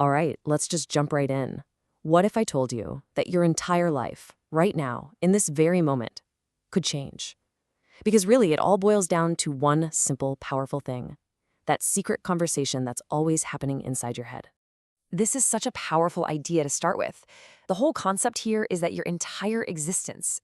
All right, let's just jump right in. What if I told you that your entire life, right now, in this very moment, could change? Because really, it all boils down to one simple, powerful thing: that secret conversation that's always happening inside your head. This is such a powerful idea to start with. The whole concept here is that your entire existence,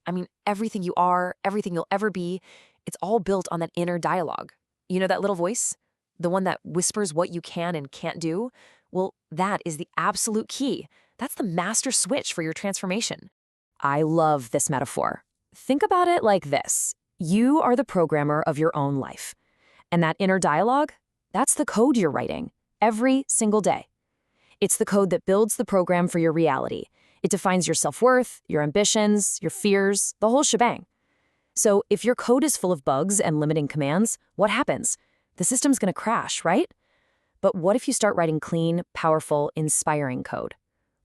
everything you are, everything you'll ever be, it's all built on that inner dialogue. You know that little voice? The one that whispers what you can and can't do? Well, that is the absolute key. That's the master switch for your transformation. I love this metaphor. Think about it like this. You are the programmer of your own life. And that inner dialogue, that's the code you're writing every single day. It's the code that builds the program for your reality. It defines your self-worth, your ambitions, your fears, the whole shebang. So if your code is full of bugs and limiting commands, what happens? The system's going to crash, right? But what if you start writing clean, powerful, inspiring code?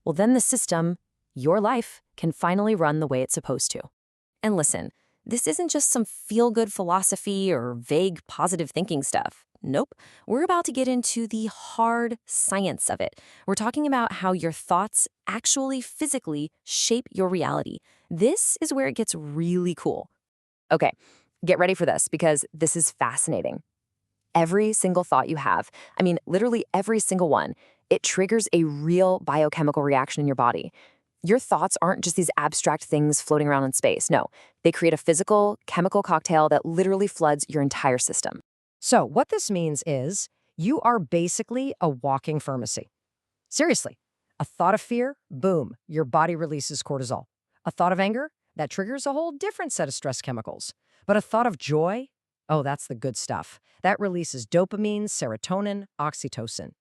Well, then the system, your life, can finally run the way it's supposed to. And listen, this isn't just some feel-good philosophy or vague positive thinking stuff. Nope. We're about to get into the hard science of it. We're talking about how your thoughts actually physically shape your reality. This is where it gets really cool. Okay, get ready for this because this is fascinating. Every single thought you have, literally every single one, it triggers a real biochemical reaction in your body. Your thoughts aren't just these abstract things floating around in space. No, they create a physical, chemical cocktail that literally floods your entire system. So what this means is you are basically a walking pharmacy. Seriously, a thought of fear, boom, your body releases cortisol. A thought of anger, that triggers a whole different set of stress chemicals. But a thought of joy, oh, that's the good stuff. That releases dopamine, serotonin, oxytocin.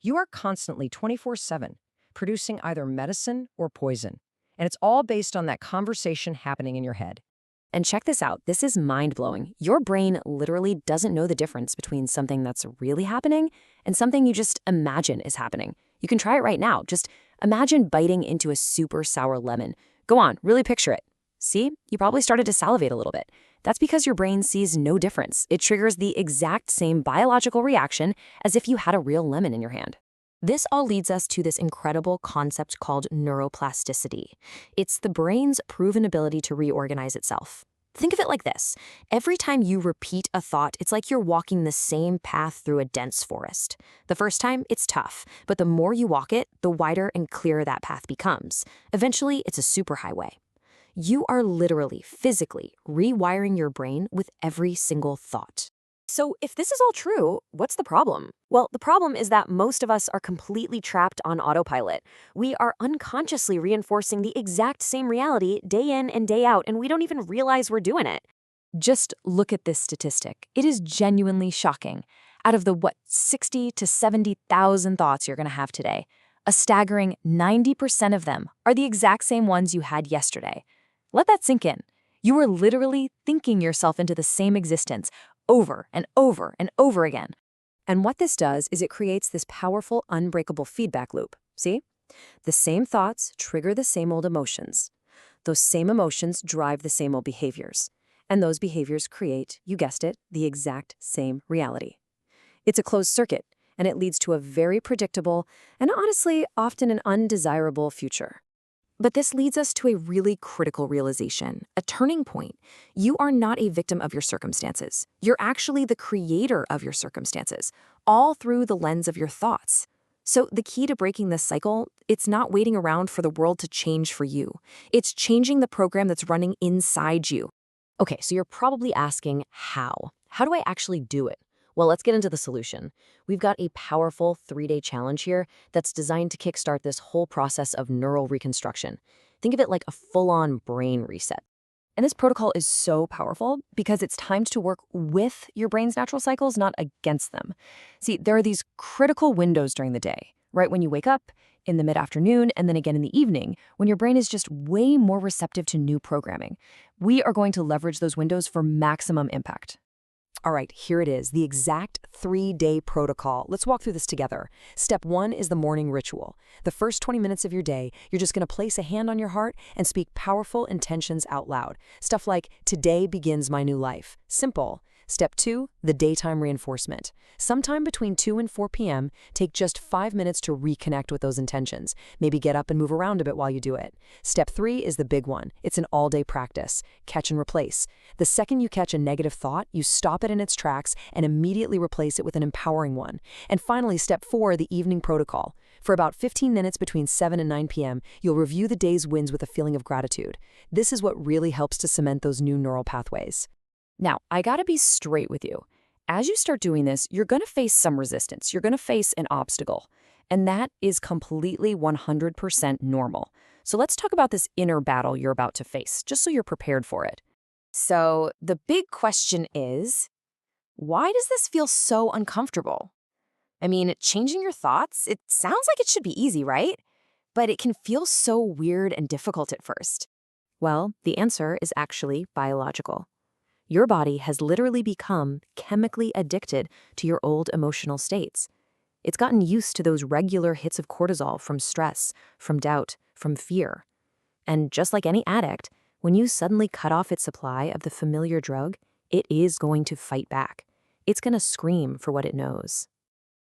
You are constantly 24/7 producing either medicine or poison. And it's all based on that conversation happening in your head. And check this out. This is mind-blowing. Your brain literally doesn't know the difference between something that's really happening and something you just imagine is happening. You can try it right now. Just imagine biting into a super sour lemon. Go on, really picture it. See? You probably started to salivate a little bit. That's because your brain sees no difference. It triggers the exact same biological reaction as if you had a real lemon in your hand. This all leads us to this incredible concept called neuroplasticity. It's the brain's proven ability to reorganize itself. Think of it like this. Every time you repeat a thought, it's like you're walking the same path through a dense forest. The first time, it's tough, but the more you walk it, the wider and clearer that path becomes. Eventually, it's a superhighway. You are literally, physically rewiring your brain with every single thought. So if this is all true, what's the problem? Well, the problem is that most of us are completely trapped on autopilot. We are unconsciously reinforcing the exact same reality day in and day out, and we don't even realize we're doing it. Just look at this statistic. It is genuinely shocking. Out of the, 60 to 70,000 thoughts you're going to have today, a staggering 90% of them are the exact same ones you had yesterday. Let that sink in. You are literally thinking yourself into the same existence over and over and over again. And what this does is it creates this powerful, unbreakable feedback loop. See? The same thoughts trigger the same old emotions. Those same emotions drive the same old behaviors. And those behaviors create, you guessed it, the exact same reality. It's a closed circuit, and it leads to a very predictable and honestly, often an undesirable future. But this leads us to a really critical realization, a turning point. You are not a victim of your circumstances. You're actually the creator of your circumstances, all through the lens of your thoughts. So the key to breaking this cycle, it's not waiting around for the world to change for you. It's changing the program that's running inside you. Okay, so you're probably asking, how? How do I actually do it? Well, let's get into the solution. We've got a powerful 3-day challenge here that's designed to kickstart this whole process of neural reconstruction. Think of it like a full-on brain reset. And this protocol is so powerful because it's timed to work with your brain's natural cycles, not against them. See, there are these critical windows during the day, right when you wake up, in the mid-afternoon, and then again in the evening, when your brain is just way more receptive to new programming. We are going to leverage those windows for maximum impact. All right, here it is, the exact 3-day protocol. Let's walk through this together. Step 1 is the morning ritual. The first 20 minutes of your day, you're just going to place a hand on your heart and speak powerful intentions out loud. Stuff like, today begins my new life. Simple. Step 2, the daytime reinforcement. Sometime between 2 and 4 p.m., take just 5 minutes to reconnect with those intentions. Maybe get up and move around a bit while you do it. Step 3 is the big one. It's an all-day practice. Catch and replace. The second you catch a negative thought, you stop it in its tracks and immediately replace it with an empowering one. And finally, step 4, the evening protocol. For about 15 minutes between 7 and 9 p.m., you'll review the day's wins with a feeling of gratitude. This is what really helps to cement those new neural pathways. Now, I gotta be straight with you. As you start doing this, you're gonna face some resistance. You're gonna face an obstacle. And that is completely 100% normal. So let's talk about this inner battle you're about to face, just so you're prepared for it. So the big question is, why does this feel so uncomfortable? I mean, changing your thoughts, it sounds like it should be easy, right? But it can feel so weird and difficult at first. Well, the answer is actually biological. Your body has literally become chemically addicted to your old emotional states. It's gotten used to those regular hits of cortisol from stress, from doubt, from fear. And just like any addict, when you suddenly cut off its supply of the familiar drug, it is going to fight back. It's going to scream for what it knows.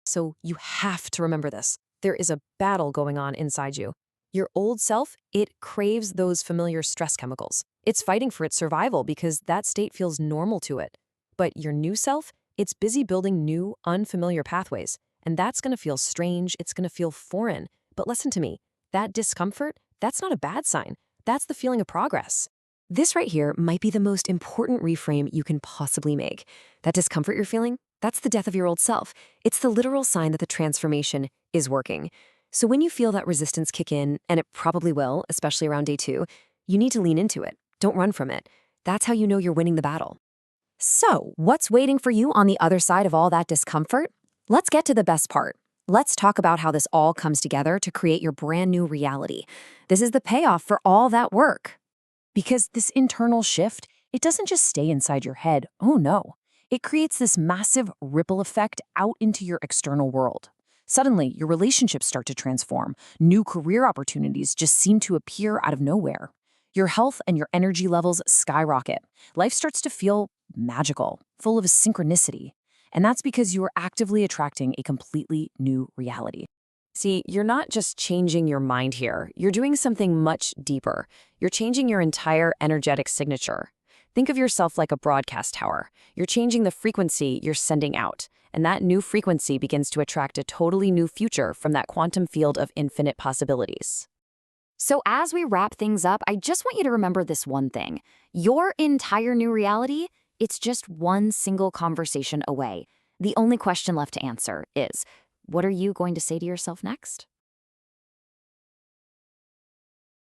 So you have to remember this. There is a battle going on inside you. Your old self, it craves those familiar stress chemicals. It's fighting for its survival because that state feels normal to it. But your new self, it's busy building new, unfamiliar pathways. And that's going to feel strange. It's going to feel foreign. But listen to me. That discomfort, that's not a bad sign. That's the feeling of progress. This right here might be the most important reframe you can possibly make. That discomfort you're feeling, that's the death of your old self. It's the literal sign that the transformation is working. So when you feel that resistance kick in, and it probably will, especially around day 2, you need to lean into it. Don't run from it. That's how you know you're winning the battle. So, what's waiting for you on the other side of all that discomfort? Let's get to the best part. Let's talk about how this all comes together to create your brand new reality. This is the payoff for all that work. Because this internal shift, it doesn't just stay inside your head. Oh no. It creates this massive ripple effect out into your external world. Suddenly, your relationships start to transform. New career opportunities just seem to appear out of nowhere. Your health and your energy levels skyrocket. Life starts to feel magical, full of synchronicity. And that's because you are actively attracting a completely new reality. See, you're not just changing your mind here. You're doing something much deeper. You're changing your entire energetic signature. Think of yourself like a broadcast tower. You're changing the frequency you're sending out, and that new frequency begins to attract a totally new future from that quantum field of infinite possibilities. So as we wrap things up, I just want you to remember this one thing. Your entire new reality, it's just one single conversation away. The only question left to answer is, what are you going to say to yourself next?